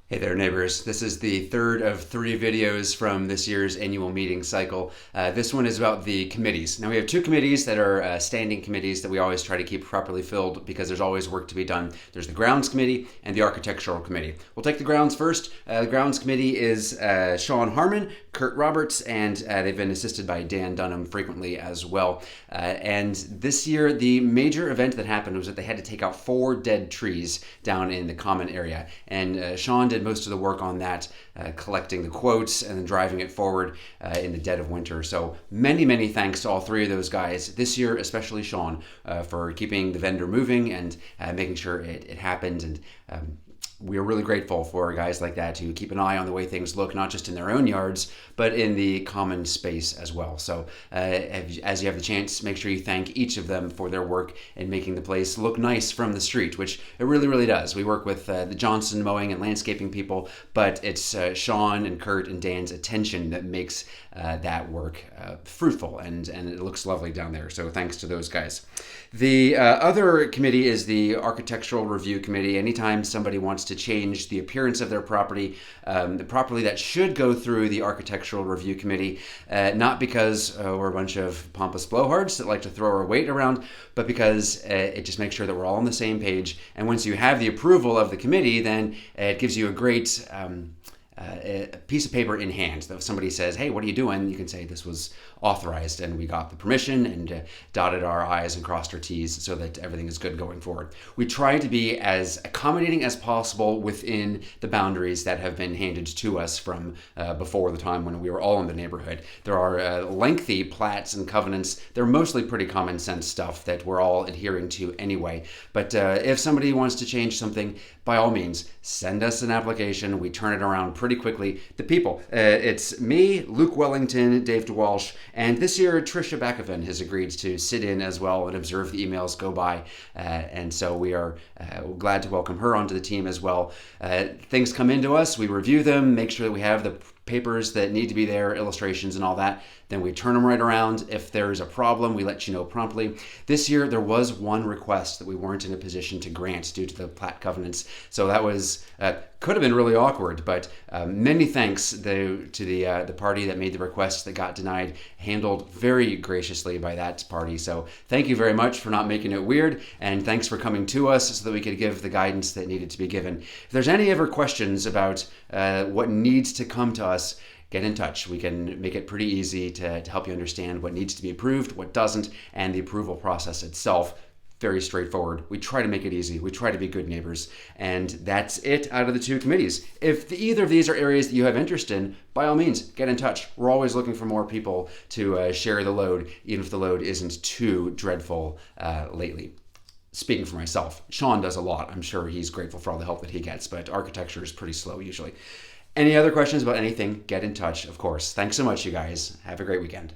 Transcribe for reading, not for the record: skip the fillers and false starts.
Hey there, neighbors. This is the third of three videos from this year's annual meeting cycle. This one is about the committees. Now, we have two committees that are standing committees that we always try to keep properly filled because there's always work to be done. There's the Grounds Committee and the Architectural Committee. We'll take the Grounds first. The Grounds Committee is Sean Harmon, Kurt Roberts, and they've been assisted by Dan Dunham frequently as well. And this year, the major event that happened was that they had to take out 4 dead trees down in the common area. And Sean did most of the work on that, collecting the quotes and then driving it forward in the dead of winter. So many thanks to all three of those guys this year, especially Sean, for keeping the vendor moving and making sure it happened. And we are really grateful for guys like that who keep an eye on the way things look, not just in their own yards, but in the common space as well. So as you have the chance, make sure you thank each of them for their work in making the place look nice from the street, which it really does. We work with the Johnson mowing and landscaping people, but it's Sean and Kurt and Dan's attention that makes that work fruitful, and it looks lovely down there. So thanks to those guys. The other committee is the Architectural Review Committee. Anytime somebody wants to change the appearance of their property, the property that should go through the Architectural Review Committee, not because we're a bunch of pompous blowhards that like to throw our weight around, but because it just makes sure that we're all on the same page. And once you have the approval of the committee, then it gives you a great a piece of paper in hand. So if somebody says, hey, what are you doing? You can say this was authorized and we got the permission and dotted our I's and crossed our T's so that everything is good going forward. We try to be as accommodating as possible within the boundaries that have been handed to us from before the time when we were all in the neighborhood. There are lengthy plats and covenants. They're mostly pretty common sense stuff that we're all adhering to anyway. But if somebody wants to change something, by all means, send us an application. We turn it around pretty quickly. The people, it's me, Luke Wellington, Dave DeWalsh, and this year Tricia Backoven has agreed to sit in as well and observe the emails go by. And so we are glad to welcome her onto the team as well. Things come into us, we review them, make sure that we have the papers that need to be there, illustrations and all that. Then we turn them right around. If there's a problem, we let you know promptly. This year, there was one request that we weren't in a position to grant due to the plat covenants. So that was could have been really awkward, but many thanks to the party that made the request that got denied, handled very graciously by that party. So thank you very much for not making it weird, and thanks for coming to us so that we could give the guidance that needed to be given. If there's any ever questions about what needs to come to us, get in touch. We can make it pretty easy to help you understand what needs to be approved, what doesn't, and the approval process itself. Very straightforward. We try to make it easy. We try to be good neighbors. And that's it out of the two committees. If either of these are areas that you have interest in, by all means, get in touch. We're always looking for more people to share the load, even if the load isn't too dreadful lately. Speaking for myself, Sean does a lot. I'm sure he's grateful for all the help that he gets, but architecture is pretty slow usually. Any other questions about anything, get in touch, of course. Thanks so much, you guys. Have a great weekend.